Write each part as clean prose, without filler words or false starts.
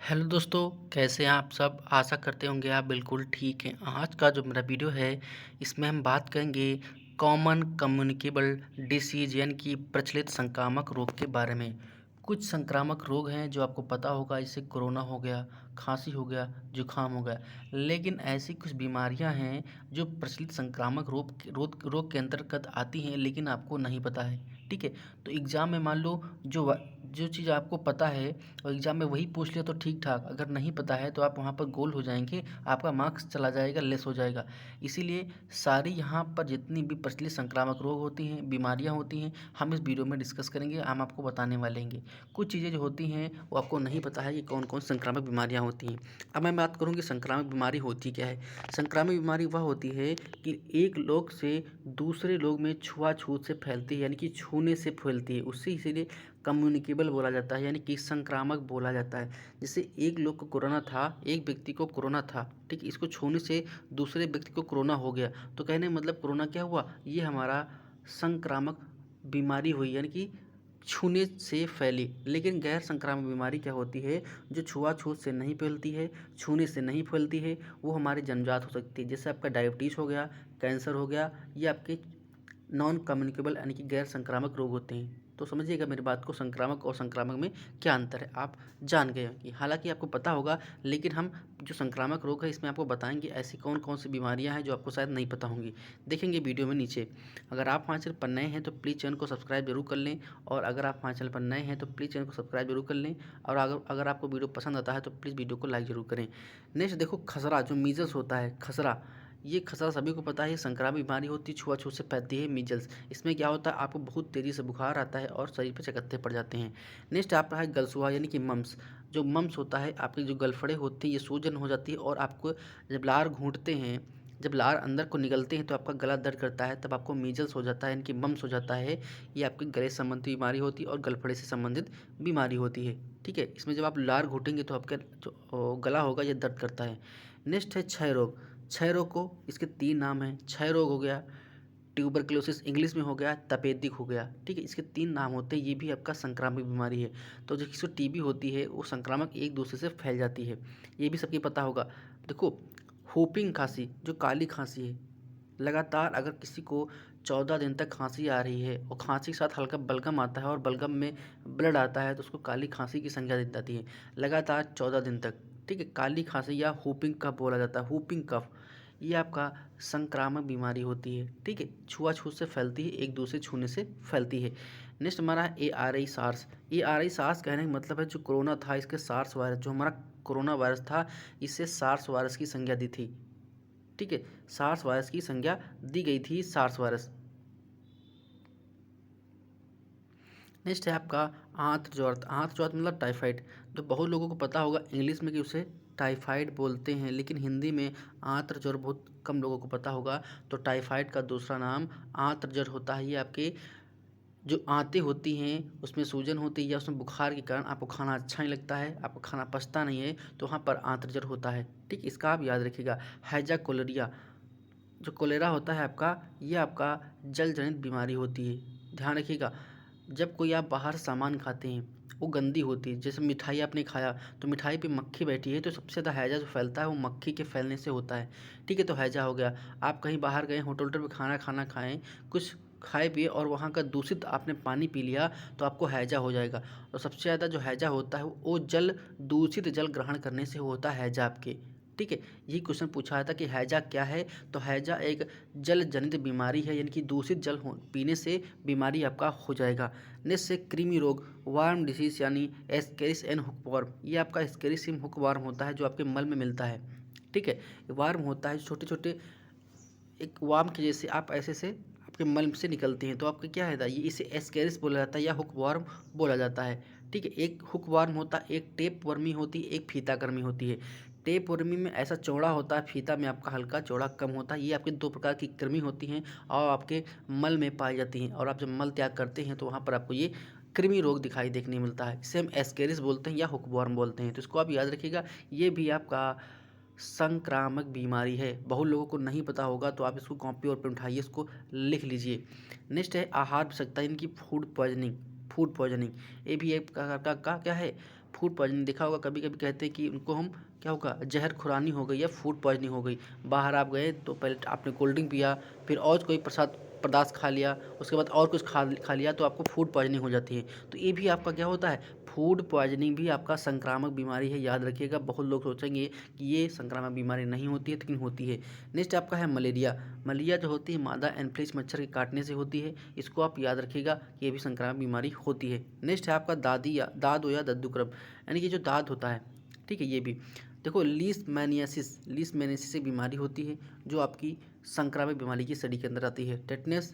Hello दोस्तों, कैसे हैं आप सब। आशा करते होंगे आप बिल्कुल ठीक हैं। आज का जो मेरा वीडियो है इसमें हम बात करेंगे कॉमन कम्युनिकेबल डिसीज यानी कि प्रचलित संक्रामक रोग के बारे में। कुछ संक्रामक रोग हैं जो आपको पता होगा, जैसे कोरोना हो गया, खांसी हो गया, जुकाम हो गया। लेकिन ऐसी कुछ बीमारियां हैं जो प्रचलित संक्रामक रोग के अंतर्गत आती हैं, लेकिन आपको नहीं पता है। ठीक है, तो एग्ज़ाम में मान लो जो चीज़ आपको पता है और एग्ज़ाम में वही पूछ लिया तो ठीक ठाक, अगर नहीं पता है तो आप वहाँ पर गोल हो जाएंगे, आपका मार्क्स चला जाएगा, लेस हो जाएगा। इसीलिए सारी यहाँ पर जितनी भी प्रचलित संक्रामक रोग होती हैं, बीमारियाँ होती हैं, हम इस वीडियो में डिस्कस करेंगे, हम आपको बताने वाले हैं। कुछ चीज़ें जो होती हैं वो आपको नहीं पता है कि कौन कौन संक्रामक बीमारियाँ होती हैं। अब मैं बात करूँ कि संक्रामक बीमारी होती क्या है। संक्रामक बीमारी वह होती है कि एक लोग से दूसरे लोग में छुआछूत से फैलती है, यानी कि छूने से फैलती है, उससे इसीलिए कम्युनिकेबल बोला जाता है, यानी कि संक्रामक बोला जाता है। जैसे एक लोग को कोरोना था, एक व्यक्ति को कोरोना था, ठीक, इसको छूने से दूसरे व्यक्ति को कोरोना हो गया, तो कहने मतलब कोरोना क्या हुआ, ये हमारा संक्रामक बीमारी हुई, यानी कि छूने से फैली। लेकिन गैर संक्रामक बीमारी क्या होती है, जो छुआछूत से नहीं फैलती है, छूने से नहीं फैलती है, वो हमारी जन्मजात हो सकती है। जैसे आपका डायबिटीज़ हो गया, कैंसर हो गया, ये आपके नॉन कम्युनिकेबल यानी कि गैर संक्रामक रोग होते हैं। तो समझिएगा मेरी बात को, संक्रामक और संक्रामक में क्या अंतर है आप जान गए कि हालांकि आपको पता होगा, लेकिन हम जो संक्रामक रोग है इसमें आपको बताएंगे ऐसी कौन कौन सी बीमारियां हैं जो आपको शायद नहीं पता होंगी। देखेंगे वीडियो में नीचे। अगर आप हमारे चैनल पर नए हैं तो प्लीज़ चैनल को सब्सक्राइब जरूर कर लें, और अगर आप हमारे चैनल पर नए हैं तो प्लीज़ चैनल को सब्सक्राइब जरूर कर लें, और अगर आपको वीडियो पसंद आता है तो प्लीज़ वीडियो को लाइक जरूर करें। नेक्स्ट देखो, खसरा, जो मीजल्स होता है, खसरा, ये खसरा सभी को पता है, संक्रामक बीमारी होती है, छुआछूत से फैलती है, मीजल्स। इसमें क्या होता है, आपको बहुत तेज़ी से बुखार आता है और शरीर पे चकत्ते पड़ जाते हैं। नेक्स्ट आपका है गलसुआ यानी कि मम्स। जो मम्स होता है, आपकी जो गलफड़े होती हैं ये सूजन हो जाती है, और आपको जब लार घूंटते हैं, जब लार अंदर को निकलते हैं तो आपका गला दर्द करता है, तब आपको मीजल्स हो जाता है, यानी कि मम्स हो जाता है। ये आपके गले से संबंधित बीमारी होती है और गलफड़े से संबंधित बीमारी होती है। ठीक है, इसमें जब आप लार घूटेंगे तो आपका जो गला होगा ये दर्द करता है। नेक्स्ट है क्षय रोग। क्षय रोग को, इसके 3 नाम हैं, क्षय रोग हो गया, ट्यूबरक्लोसिस इंग्लिश में हो गया, तपेदिक हो गया। ठीक है, इसके 3 नाम होते हैं, ये भी आपका संक्रामक बीमारी है। तो जो किसी को टीबी होती है वो संक्रामक एक दूसरे से फैल जाती है, ये भी सबके पता होगा। देखो, होपिंग खांसी, जो काली खांसी है, लगातार अगर किसी को 14 दिन तक खांसी आ रही है और खांसी के साथ हल्का बलगम आता है और बलगम में ब्लड आता है, तो उसको काली खांसी की संज्ञा दी जाती है, लगातार 14 दिन तक। ठीक है, काली खांसी या हुपिंग कफ बोला जाता है, हुपिंग कफ, ये आपका संक्रामक बीमारी होती है। ठीक है, छुआछूत से फैलती है, एक दूसरे छूने से फैलती है। नेक्स्ट हमारा है ARI सार्स। ARI सार्स कहने का मतलब है जो कोरोना था, इसके सार्स वायरस, जो हमारा कोरोना वायरस था, इससे सार्स वायरस की संज्ञा दी थी। ठीक है, सार्स वायरस की संज्ञा दी गई थी, सार्स वायरस। नेक्स्ट है आपका आंत्रज्वर। आंत्रज्वर मतलब टाइफाइड, जो बहुत लोगों को पता होगा इंग्लिश में कि उसे टाइफाइड बोलते हैं, लेकिन हिंदी में आंत्रज्वर बहुत कम लोगों को पता होगा। तो टाइफाइड का दूसरा नाम आंत्रज्वर होता है। ये आपके जो आंतें होती हैं उसमें सूजन होती है, या उसमें बुखार के कारण आपको खाना अच्छा नहीं लगता है, आपको खाना पचता नहीं है, तो वहाँ पर आंत्रज्वर होता है। ठीक, इसका आप याद रखिएगा। हैजा कोलेरिया, जो कोलेरा होता है आपका, ये आपका जल जनित बीमारी होती है, ध्यान रखिएगा। जब कोई आप बाहर सामान खाते हैं वो गंदी होती है, जैसे मिठाई आपने खाया तो मिठाई पे मक्खी बैठी है, तो सबसे ज़्यादा हैजा जो फैलता है वो मक्खी के फैलने से होता है। ठीक है, तो हैजा हो गया। आप कहीं बाहर गए, होटल वोटल पे खाना खाना खाएं, कुछ खाए पिए और वहाँ का दूषित आपने पानी पी लिया, तो आपको हैजा हो जाएगा। और सबसे ज़्यादा जो हैजा होता है वो दूषित जल ग्रहण करने से होता है हैजा आपके। ठीक है, यही क्वेश्चन पूछा था कि हैजा क्या है, तो हैजा एक जल जनित बीमारी है, यानी कि दूषित जल पीने से बीमारी आपका हो जाएगा। नेक्स्ट से कृमि रोग, वार्म डिसीज, यानी एस्केरिस एंड हुकवर्म। ये आपका एस्केरिसिम हुकवर्म होता है, जो आपके मल में मिलता है। ठीक है, वार्म होता है, छोटे छोटे एक वार्म के जैसे आप ऐसे से आपके मल से निकलते हैं, तो आपका क्या है, ये इसे एस्केरिस बोला जाता है या हुकवर्म बोला जाता है। ठीक है, एक हुकवर्म होता है, एक टेप वर्मी होती है, एक फीता कर्मी होती है। टेप वर्मी में ऐसा चौड़ा होता है, फीता में आपका हल्का चौड़ा कम होता है। ये आपके 2 प्रकार की कृमि होती हैं और आपके मल में पाई जाती हैं, और आप जब मल त्याग करते हैं तो वहाँ पर आपको ये कृमि रोग दिखाई देखने मिलता है। इसे हम एस्केरिस बोलते हैं या हुकवर्म बोलते हैं, तो इसको आप याद रखिएगा। ये भी आपका संक्रामक बीमारी है, बहुत लोगों को नहीं पता होगा, तो आप इसको कॉपी और पेन उठाइए, इसको लिख लीजिए। नेक्स्ट है आहार विषाक्तता, इनकी फूड पॉइजनिंग। फूड पॉइजनिंग, ये भी एक प्रकार का क्या है, फूड पॉइजनिंग देखा होगा, कभी कभी कहते हैं कि उनको हम क्या होगा, जहर खुरानी हो गई या फूड पॉइजनिंग हो गई। बाहर आप गए तो पहले आपने कोल्ड ड्रिंक पिया, फिर और कोई प्रसाद पदार्थ खा लिया, उसके बाद और कुछ खा लिया, तो आपको फूड पॉइजनिंग हो जाती है। तो ये भी आपका क्या होता है, फूड पॉइजनिंग भी आपका संक्रामक बीमारी है, याद रखिएगा। बहुत लोग सोचेंगे कि ये संक्रामक बीमारी नहीं होती है, लेकिन होती है। नेक्स्ट आपका है मलेरिया। मलेरिया जो होती है मादा एनफ्लूएंजा मच्छर के काटने से होती है, इसको आप याद रखिएगा कि ये भी संक्रामक बीमारी होती है। नेक्स्ट है आपका दाद या दद्दुक्रम, यानी कि जो दाद होता है, ठीक है, ये भी देखो। लीशमैनियासिस एक बीमारी होती है जो आपकी संक्रामक बीमारी की श्रेणी के अंदर आती है। टेटनस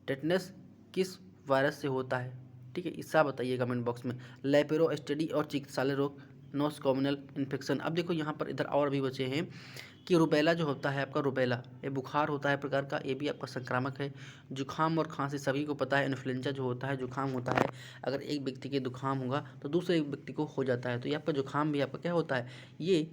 टेटनस किस वायरस से होता है, ठीक है, इसका बताइए कमेंट बॉक्स में। लेपेरोस्टेडी और चिकित्सालय रोग, नोसोकोमियल इन्फेक्शन। अब देखो यहाँ पर इधर और भी बचे हैं कि रुबेला जो होता है आपका, रुबेला ये बुखार होता है प्रकार का, ये भी आपका संक्रामक है। जुखाम और खांसी सभी को पता है। इन्फ्लुएंजा जो होता है, जुखाम होता है, अगर एक व्यक्ति के जुखाम होगा तो दूसरे व्यक्ति को हो जाता है। तो ये आपका जुखाम भी आपका क्या होता है, ये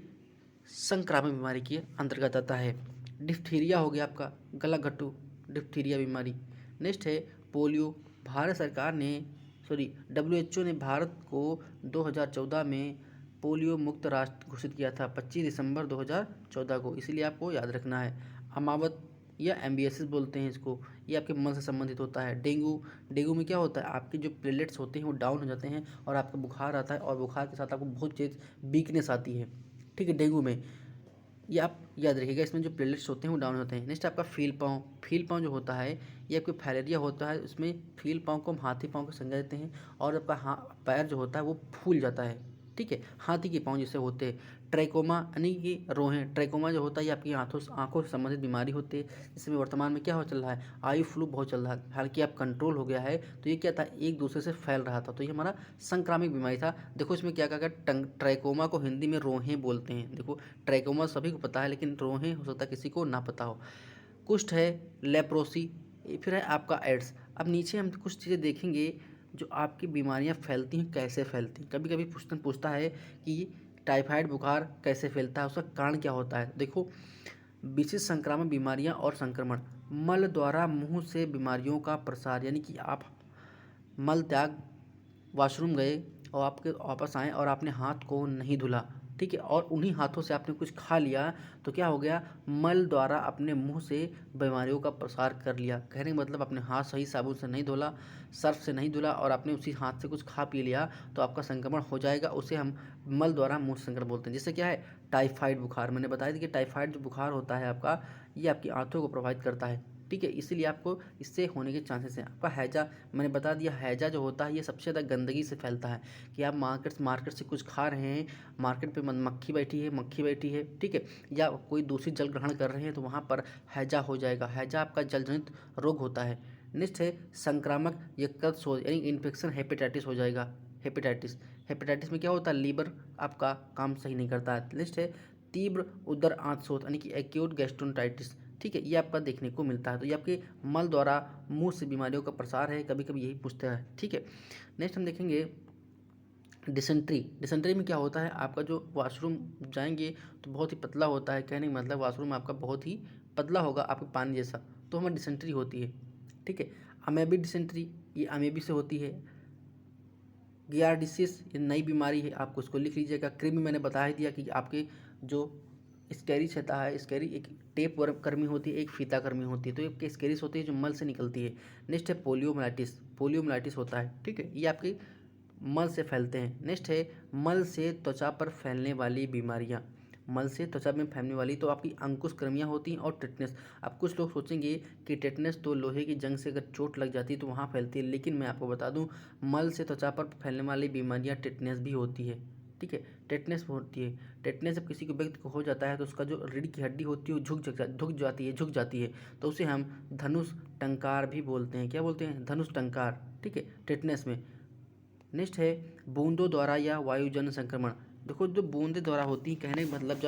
संक्रामक बीमारी के अंतर्गत आता है। डिप्थीरिया हो गया आपका, गला घट्टू, डिप्थीरिया बीमारी। नेक्स्ट है पोलियो। भारत सरकार ने WHO ने भारत को 2014 में पोलियो मुक्त राष्ट्र घोषित किया था, 25 दिसंबर 2014 को, इसीलिए आपको याद रखना है। अमावत या एम्बियसिस बोलते हैं इसको, ये आपके मन से संबंधित होता है। डेंगू में क्या होता है, आपके जो प्लेटलेट्स होते हैं वो डाउन हो जाते हैं और आपका बुखार आता है, और बुखार के साथ आपको बहुत तेज वीकनेस आती है, ठीक है, डेंगू में। ये आप याद रखिएगा, इसमें जो प्लेटलेट्स होते हैं वो डाउन होते हैं। नेक्स्ट आपका फील पाँव जो होता है, ये आपके फाइलेरिया होता है, उसमें फील पाँव को हम हाथी पाँव के संज्ञा देते हैं, और आपका पैर जो होता है वो फूल जाता है, ठीक है, हाथी के पाँव जैसे होते हैं। ट्रैकोमा यानी कि रोहें, ट्रैकोमा जो होता है ये आपकी आंखों से संबंधित बीमारी होती है। इसमें वर्तमान में क्या हो चल रहा है, आई फ्लू बहुत चल रहा है, हालांकि आप कंट्रोल हो गया है। तो ये क्या था, एक दूसरे से फैल रहा था, तो ये हमारा संक्रामक बीमारी था। देखो इसमें क्या कहा गया, ट्रैकोमा को हिंदी में रोहें बोलते हैं। देखो ट्रैकोमा सभी को पता है, लेकिन रोहें हो सकता है किसी को ना पता हो। कुष्ठ है, लेप्रोसी, फिर है आपका एड्स। अब नीचे हम कुछ चीज़ें देखेंगे जो आपकी बीमारियां फैलती हैं, कैसे फैलती हैं। कभी कभी क्वेश्चन पूछता है कि टाइफाइड बुखार कैसे फैलता है, उसका कारण क्या होता है। देखो विशिष्ट संक्रामक बीमारियां और संक्रमण, मल द्वारा मुंह से बीमारियों का प्रसार, यानी कि आप मल त्याग, वॉशरूम गए और आपके वापस आए और आपने हाथ को नहीं धुला, ठीक है, और उन्हीं हाथों से आपने कुछ खा लिया, तो क्या हो गया, मल द्वारा अपने मुंह से बीमारियों का प्रसार कर लिया। कहने का मतलब अपने हाथ सही साबुन से नहीं धुला, सर्फ से नहीं धुला, और आपने उसी हाथ से कुछ खा पी लिया, तो आपका संक्रमण हो जाएगा। उसे हम मल द्वारा मुंह संक्रमण बोलते हैं। जिससे क्या है, टाइफाइड बुखार, मैंने बताया था कि टाइफाइड जो बुखार होता है आपका, ये आपकी आंतों को प्रभावित करता है, ठीक है, इसीलिए आपको इससे होने के चांसेस हैं। आपका हैजा, मैंने बता दिया, हैजा जो होता है ये सबसे ज़्यादा गंदगी से फैलता है, कि आप मार्केट से कुछ खा रहे हैं, मार्केट पे मक्खी बैठी है, ठीक है, या कोई दूषित जल ग्रहण कर रहे हैं, तो वहाँ पर हैजा हो जाएगा। हैजा आपका जलजनित रोग होता है। नेक्स्ट है संक्रामक यकृत शोथ, यानी इन्फेक्शन हेपेटाइटिस हो जाएगा। हेपेटाइटिस में क्या होता है, लीवर आपका काम सही नहीं करता है। नेक्स्ट है तीव्र उदर आंत शोथ, यानी कि एक्यूट गैस्ट्रोंटाइटिस, ठीक है, ये आपका देखने को मिलता है। तो ये आपके मल द्वारा मुंह से बीमारियों का प्रसार है, कभी कभी यही पूछते हैं, ठीक है। नेक्स्ट हम देखेंगे डिसेंट्री में क्या होता है, आपका जो वॉशरूम जाएंगे तो बहुत ही पतला होता है। कहने का मतलब वॉशरूम आपका बहुत ही पतला होगा, आपके पानी जैसा, तो हमें डिसेंट्री होती है, ठीक है। अमेबिक डिसेंट्री, ये अमेबी से होती है। गियार्डिसिस, ये नई बीमारी है, आपको इसको लिख लीजिएगा। कृमि मैंने बता ही दिया कि आपके जो स्कैरिस रहता है, स्कैरी एक टेप वर्म कर्मी होती है, एक फीता कर्मी होती है, तो ये स्कैरिस होती है जो मल से निकलती है। नेक्स्ट है पोलियोमाइलाइटिस होता है, ठीक है, ये आपके मल से फैलते हैं। नेक्स्ट है मल से त्वचा पर फैलने वाली बीमारियां, मल से त्वचा में फैलने वाली, तो आपकी अंकुश कृमियाँ होती हैं, और टेटनस। अब कुछ लोग सोचेंगे कि टेटनस तो लोहे की जंग से अगर चोट लग जाती है तो वहाँ फैलती है, लेकिन मैं आपको बता दूं मल से त्वचा पर फैलने वाली बीमारियाँ टेटनस भी होती है, ठीक है, टेटनस होती है। टेटनस जब किसी को व्यक्ति को हो जाता है तो उसका जो रीढ़ की हड्डी होती है वो झुक जाती है, तो उसे हम धनुष टंकार भी बोलते हैं। क्या बोलते हैं, धनुष टंकार, ठीक है, टेटनस में। नेक्स्ट है बूंदों द्वारा या वायुजन्य संक्रमण। देखो जो बूंदें द्वारा होती हैं, कहने का मतलब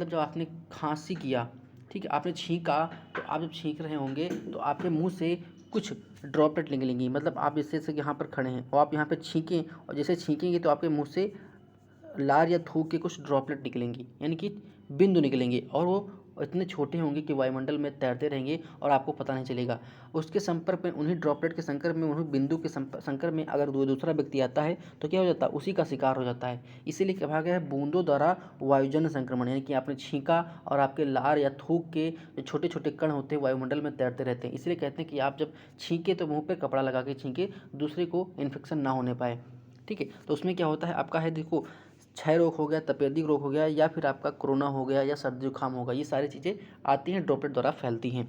जब आपने खांसी किया, ठीक है, आपने छींका, तो आप जब छींक रहे होंगे तो आपके मुंह से कुछ ड्रॉपलेट निकलेंगी। मतलब आप जैसे यहाँ पर खड़े हैं और आप यहाँ पे छींकें, और जैसे छींकेंगे तो आपके मुंह से लार या थूक के कुछ ड्रॉपलेट निकलेंगी, यानी कि बिंदु निकलेंगे, और वो और इतने छोटे होंगे कि वायुमंडल में तैरते रहेंगे और आपको पता नहीं चलेगा। उसके संपर्क में, उन्हीं ड्रॉपलेट के संपर्क में, उन्हीं बिंदु के संपर्क में अगर दूसरा व्यक्ति आता है तो क्या हो जाता है, उसी का शिकार हो जाता है। इसीलिए कहा गया है बूंदों द्वारा वायुजन्य संक्रमण, यानी कि आपने छींका और आपके लार या थूक के जो छोटे छोटे कण होते हैं वायुमंडल में तैरते रहते हैं। इसलिए कहते हैं कि आप जब छींके तो मुंह पे कपड़ा लगा के छींके, दूसरे को इन्फेक्शन ना होने पाए। ठीक है, तो उसमें क्या होता है आपका है, देखो क्षय रोग हो गया, तपेदिक रोग हो गया, या फिर आपका कोरोना हो गया, या सर्दी जुकाम होगा, ये सारी चीज़ें आती हैं ड्रॉपलेट द्वारा फैलती हैं।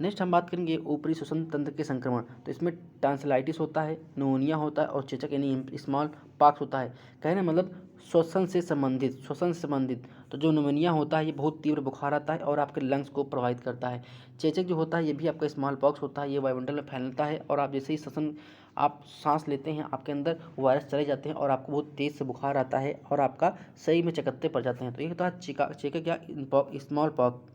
नेक्स्ट हम बात करेंगे ऊपरी श्वसन तंत्र के संक्रमण। तो इसमें टांसिलाइटिस होता है, न्यूमोनिया होता है और चेचक यानी स्मॉल पॉक्स होता है। कहने मतलब श्वसन से संबंधित। तो जो न्यूमोनिया होता है ये बहुत तीव्र बुखार आता है और आपके लंग्स को प्रभावित करता है। चेचक जो होता है ये भी आपका स्मॉल पॉक्स होता है, ये वायुमंडल में फैलता है और आप जैसे ही श्वसन आप सांस लेते हैं आपके अंदर वायरस चले जाते हैं और आपको बहुत तेज़ से बुखार आता है और आपका सही में चकत्ते पड़ जाते हैं। तो ये होता है चेचक या स्मॉल पॉक्स।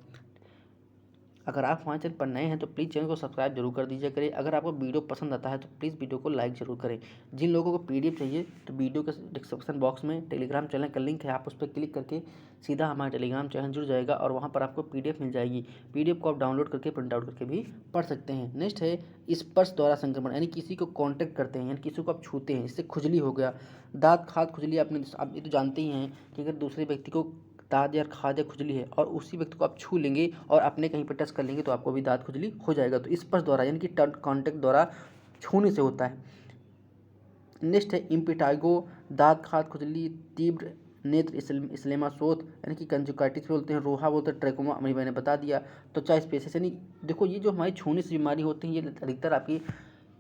अगर आप हमारे चैनल पर नए हैं तो प्लीज़ चैनल को सब्सक्राइब जरूर कर दीजिए करें। अगर आपको वीडियो पसंद आता है तो प्लीज़ वीडियो को लाइक जरूर करें। जिन लोगों को पीडीएफ चाहिए तो वीडियो के डिस्क्रिप्शन बॉक्स में टेलीग्राम चैनल का लिंक है, आप उस पर क्लिक करके सीधा हमारा टेलीग्राम चैनल जुड़ जाएगा और वहाँ पर आपको पीडीएफ मिल जाएगी। पीडीएफ को आप डाउनलोड करके प्रिंट आउट करके भी पढ़ सकते हैं। नेक्स्ट है स्पर्श द्वारा संक्रमण, यानी किसी को कॉन्टैक्ट करते हैं, यानी किसी को आप छूते हैं, इससे खुजली हो गया, दाँत खाद खुजली। आप ये तो जानते ही हैं कि अगर दूसरे व्यक्ति को दाँत या खाज या खुजली है और उसी व्यक्ति को आप छू लेंगे और अपने कहीं पर टच कर लेंगे तो आपको भी दाँत खुजली हो जाएगा। तो स्पर्श द्वारा यानी कि कॉन्टैक्ट द्वारा छूने से होता है। नेक्स्ट है इम्पिटाइगो, दाँत खाज खुजली, तीव्र नेत्र स्लेमा शोथ यानी कि कंजुकाइटिस बोलते हैं, रोहा बोलते हैं, ट्रैकोमा अभी मैंने बता दिया। त्वचा स्पेसिस यानी देखो ये जो हमारी छूने से बीमारी होती है ये अधिकतर आपकी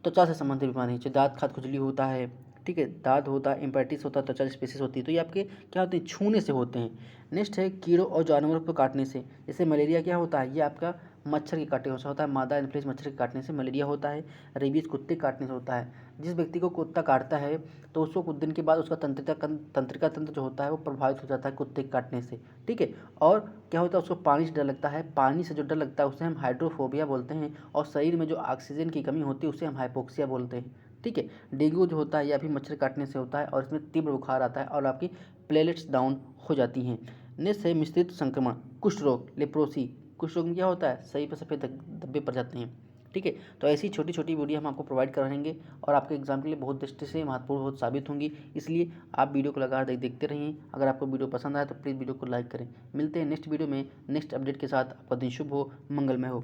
त्वचा से संबंधित बीमारी है। दाँत खाद खुजली होता है, ठीक है, दाद होता है, इम्पेटिस होता है, त्वचा स्पेसिस होती है, तो ये आपके क्या होते हैं, छूने से होते हैं। नेक्स्ट है कीड़ों और जानवरों को काटने से। जैसे मलेरिया क्या होता है, ये आपका मच्छर के काटने से होता है, मादा एनोफिलीज मच्छर के काटने से मलेरिया होता है। रेबीज कुत्ते काटने से होता है। जिस व्यक्ति को कुत्ता काटता है तो उसको कुछ दिन के बाद उसका तंत्रिका तंत्र जो होता है वो प्रभावित हो जाता है कुत्ते के काटने से। ठीक है, और क्या होता है उसको पानी से डर लगता है, पानी से जो डर लगता है उसे हम हाइड्रोफोबिया बोलते हैं, और शरीर में जो ऑक्सीजन की कमी होती है उसे हम हाइपोक्सिया बोलते हैं। ठीक है, डेंगू जो होता है यह भी मच्छर काटने से होता है और इसमें तीव्र बुखार आता है और आपकी प्लेटलेट्स डाउन हो जाती हैं। नेक्स्ट है मिश्रित संक्रमण, कुष्ठ रोग, लेप्रोसी। कुष्ठ रोग में क्या होता है, सही पर सफ़ेद धब्बे पड़ जाते हैं। ठीक है, तो ऐसी छोटी छोटी वीडियो हम आपको प्रोवाइड कराएंगे और आपके एग्जाम के लिए बहुत दृष्टि से महत्वपूर्ण बहुत साबित होंगी, इसलिए आप वीडियो को लगातार देखते रहिए। अगर आपको वीडियो पसंद आए तो प्लीज़ वीडियो को लाइक करें। मिलते हैं नेक्स्ट वीडियो में नेक्स्ट अपडेट के साथ। आपका दिन शुभ हो, मंगलमय हो।